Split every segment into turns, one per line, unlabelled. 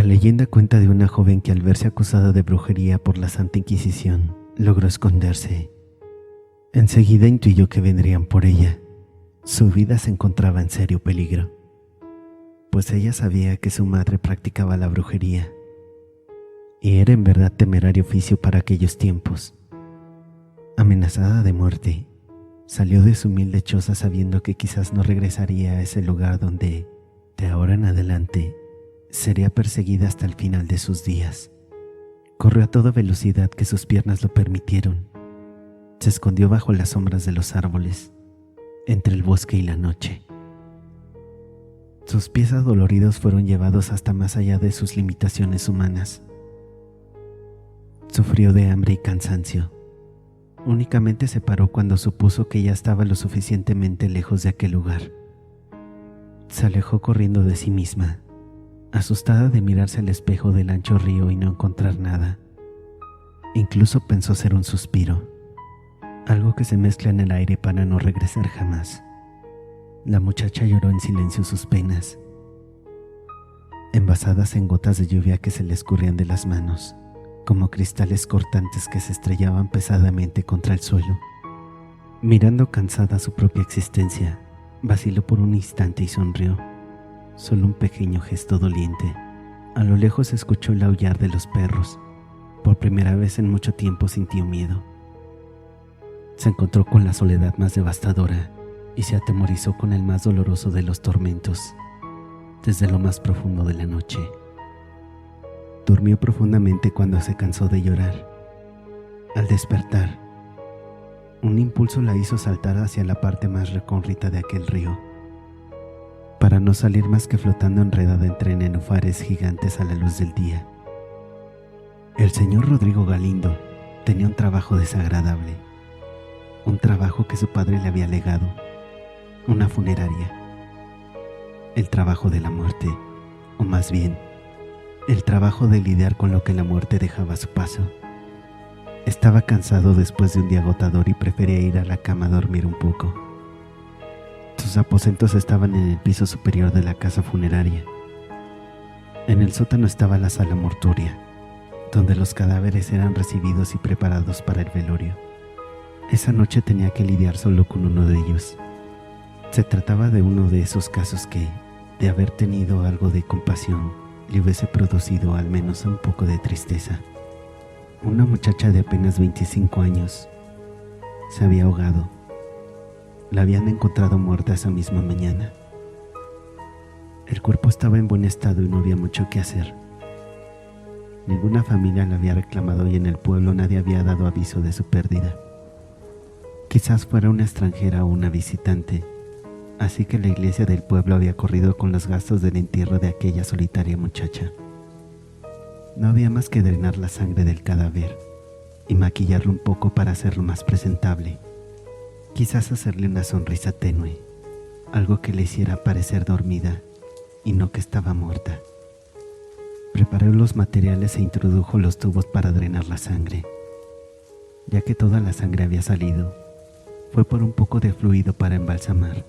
leyenda cuenta de una joven que al verse acusada de brujería por la Santa Inquisición, logró esconderse. Enseguida intuyó que vendrían por ella. Su vida se encontraba en serio peligro, pues ella sabía que su madre practicaba la brujería, y era en verdad temerario oficio para aquellos tiempos. Amenazada de muerte, salió de su humilde choza sabiendo que quizás no regresaría a ese lugar donde, de ahora en adelante, sería perseguida hasta el final de sus días. Corrió a toda velocidad que sus piernas lo permitieron. Se escondió bajo las sombras de los árboles, entre el bosque y la noche. Sus pies adoloridos fueron llevados hasta más allá de sus limitaciones humanas. Sufrió de hambre y cansancio. Únicamente se paró cuando supuso que ya estaba lo suficientemente lejos de aquel lugar. Se alejó corriendo de sí misma, asustada de mirarse al espejo del ancho río y no encontrar nada. Incluso pensó ser un suspiro, algo que se mezcla en el aire para no regresar jamás. La muchacha lloró en silencio sus penas, envasadas en gotas de lluvia que se le escurrían de las manos, como cristales cortantes que se estrellaban pesadamente contra el suelo. Mirando cansada su propia existencia, vaciló por un instante y sonrió. Solo un pequeño gesto doliente. A lo lejos se escuchó el aullar de los perros. Por primera vez en mucho tiempo sintió miedo. Se encontró con la soledad más devastadora y se atemorizó con el más doloroso de los tormentos, desde lo más profundo de la noche. Durmió profundamente cuando se cansó de llorar. Al despertar, un impulso la hizo saltar hacia la parte más recóndita de aquel río, para no salir más que flotando enredada entre nenúfares gigantes a la luz del día. El señor Rodrigo Galindo tenía un trabajo desagradable, un trabajo que su padre le había legado, una funeraria. El trabajo de la muerte, o más bien, el trabajo de lidiar con lo que la muerte dejaba a su paso. Estaba cansado después de un día agotador y prefería ir a la cama a dormir un poco. Sus aposentos estaban en el piso superior de la casa funeraria. En el sótano estaba la sala mortuoria, donde los cadáveres eran recibidos y preparados para el velorio. Esa noche tenía que lidiar solo con uno de ellos. Se trataba de uno de esos casos que, de haber tenido algo de compasión, le hubiese producido al menos un poco de tristeza. Una muchacha de apenas 25 años se había ahogado. La habían encontrado muerta esa misma mañana. El cuerpo estaba en buen estado y no había mucho que hacer. Ninguna familia la había reclamado y en el pueblo nadie había dado aviso de su pérdida. Quizás fuera una extranjera o una visitante, así que la iglesia del pueblo había corrido con los gastos del entierro de aquella solitaria muchacha. No había más que drenar la sangre del cadáver y maquillarlo un poco para hacerlo más presentable. Quizás hacerle una sonrisa tenue, algo que le hiciera parecer dormida y no que estaba muerta. Preparó los materiales e introdujo los tubos para drenar la sangre. Ya que toda la sangre había salido, fue por un poco de fluido para embalsamar,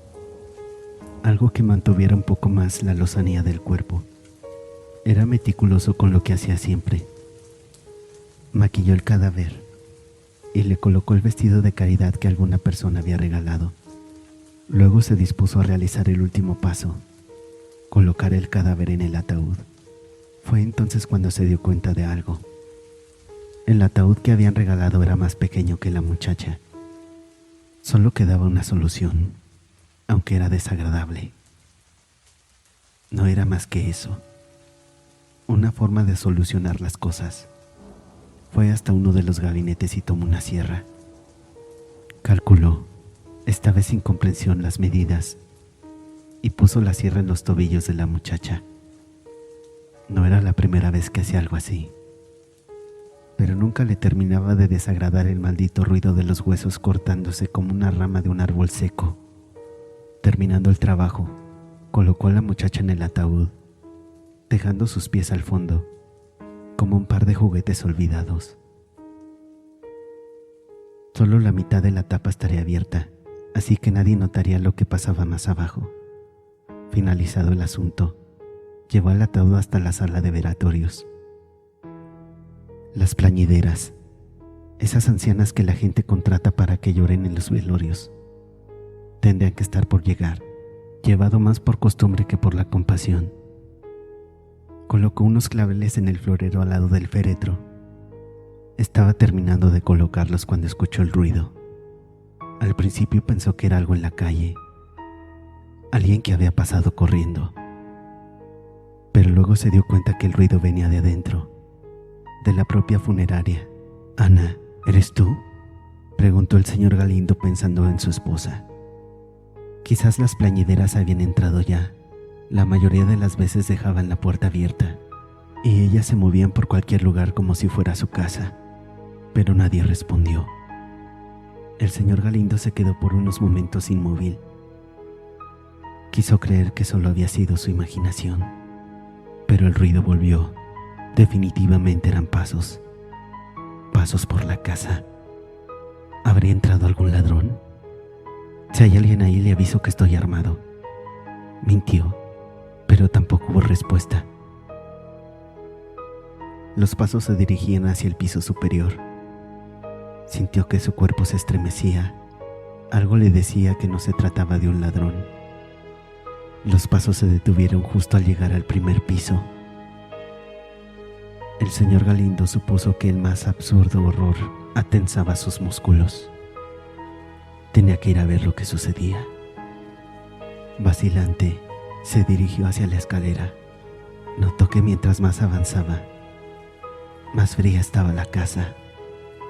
algo que mantuviera un poco más la lozanía del cuerpo. Era meticuloso con lo que hacía siempre. Maquilló el cadáver y le colocó el vestido de caridad que alguna persona había regalado. Luego se dispuso a realizar el último paso, colocar el cadáver en el ataúd. Fue entonces cuando se dio cuenta de algo. El ataúd que habían regalado era más pequeño que la muchacha. Solo quedaba una solución, aunque era desagradable. No era más que eso, una forma de solucionar las cosas. Fue hasta uno de los gabinetes y tomó una sierra. Calculó, esta vez sin comprensión, las medidas y puso la sierra en los tobillos de la muchacha. No era la primera vez que hacía algo así, pero nunca le terminaba de desagradar el maldito ruido de los huesos cortándose como una rama de un árbol seco. Terminando el trabajo, colocó a la muchacha en el ataúd, dejando sus pies al fondo, como un par de juguetes olvidados. Solo la mitad de la tapa estaría abierta, así que nadie notaría lo que pasaba más abajo. Finalizado el asunto, Llevó al ataúd hasta la sala de velatorios. Las plañideras, esas ancianas que la gente contrata para que lloren en los velorios, tendrían que estar por llegar, llevado más por costumbre que por la compasión. Colocó unos claveles en el florero al lado del féretro. Estaba terminando de colocarlos cuando escuchó el ruido. Al principio pensó que era algo en la calle, alguien que había pasado corriendo. Pero luego se dio cuenta que el ruido venía de adentro, de la propia funeraria. «Ana, ¿eres tú?», preguntó el señor Galindo pensando en su esposa. Quizás las plañideras habían entrado ya. La mayoría de las veces dejaban la puerta abierta y ellas se movían por cualquier lugar como si fuera su casa, pero nadie respondió. El señor Galindo se quedó por unos momentos inmóvil. Quiso creer que solo había sido su imaginación, pero el ruido volvió. Definitivamente eran pasos. Pasos por la casa. ¿Habría entrado algún ladrón? Si hay alguien ahí, le aviso que estoy armado. Mintió, pero tampoco hubo respuesta. Los pasos se dirigían hacia el piso superior. Sintió que su cuerpo se estremecía. Algo le decía que no se trataba de un ladrón. Los pasos se detuvieron justo al llegar al primer piso. El señor Galindo supuso que el más absurdo horror atensaba sus músculos. Tenía que ir a ver lo que sucedía. Vacilante, se dirigió hacia la escalera. Notó que mientras más avanzaba, más fría estaba la casa,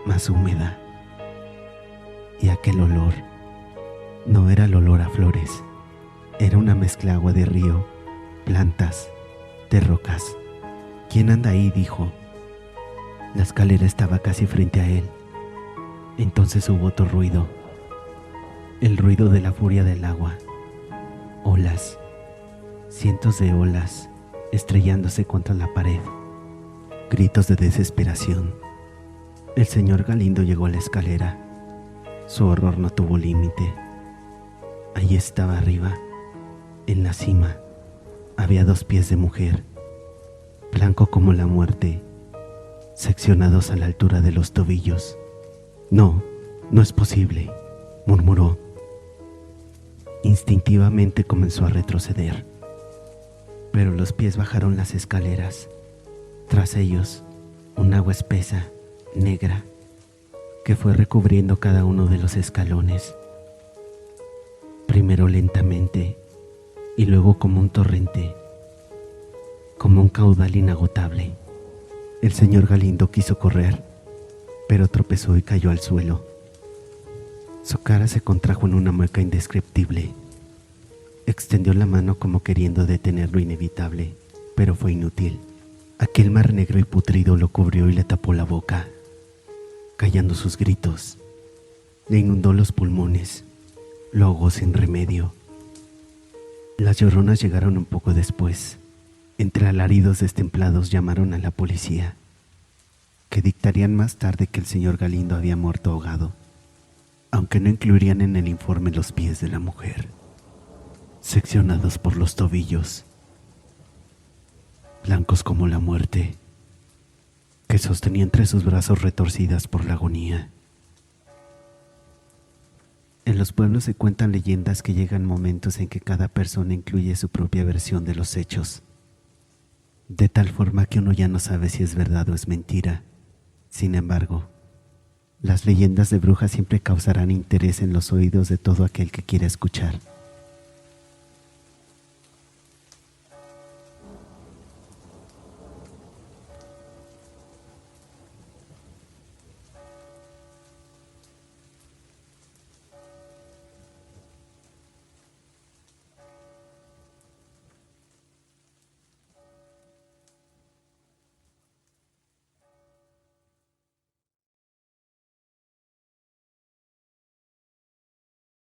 más húmeda. Y aquel olor no era el olor a flores, era una mezcla agua de río, plantas, de rocas. «¿Quién anda ahí?», dijo. La escalera estaba casi frente a él. Entonces hubo otro ruido, el ruido de la furia del agua. Olas, cientos de olas estrellándose contra la pared. Gritos de desesperación. El señor Galindo llegó a la escalera. Su horror no tuvo límite. Allí estaba arriba, en la cima, había 2 pies de mujer, blanco como la muerte, seccionados a la altura de los tobillos. «No, no es posible», murmuró. Instintivamente comenzó a retroceder, pero los pies bajaron las escaleras. Tras ellos, un agua espesa, negra, que fue recubriendo cada uno de los escalones. Primero lentamente y luego como un torrente, como un caudal inagotable. El señor Galindo quiso correr, pero tropezó y cayó al suelo. Su cara se contrajo en una mueca indescriptible. Extendió la mano como queriendo detener lo inevitable, pero fue inútil. Aquel mar negro y putrido lo cubrió y le tapó la boca, callando sus gritos. Le inundó los pulmones, lo ahogó sin remedio. Las lloronas llegaron un poco después. Entre alaridos destemplados llamaron a la policía, que dictarían más tarde que el señor Galindo había muerto ahogado, aunque no incluirían en el informe los pies de la mujer, seccionados por los tobillos, blancos como la muerte, que sostenía entre sus brazos retorcidas por la agonía. En los pueblos se cuentan leyendas que llegan momentos en que cada persona incluye su propia versión de los hechos, de tal forma que uno ya no sabe si es verdad o es mentira. Sin embargo, las leyendas de brujas siempre causarán interés en los oídos de todo aquel que quiera escuchar.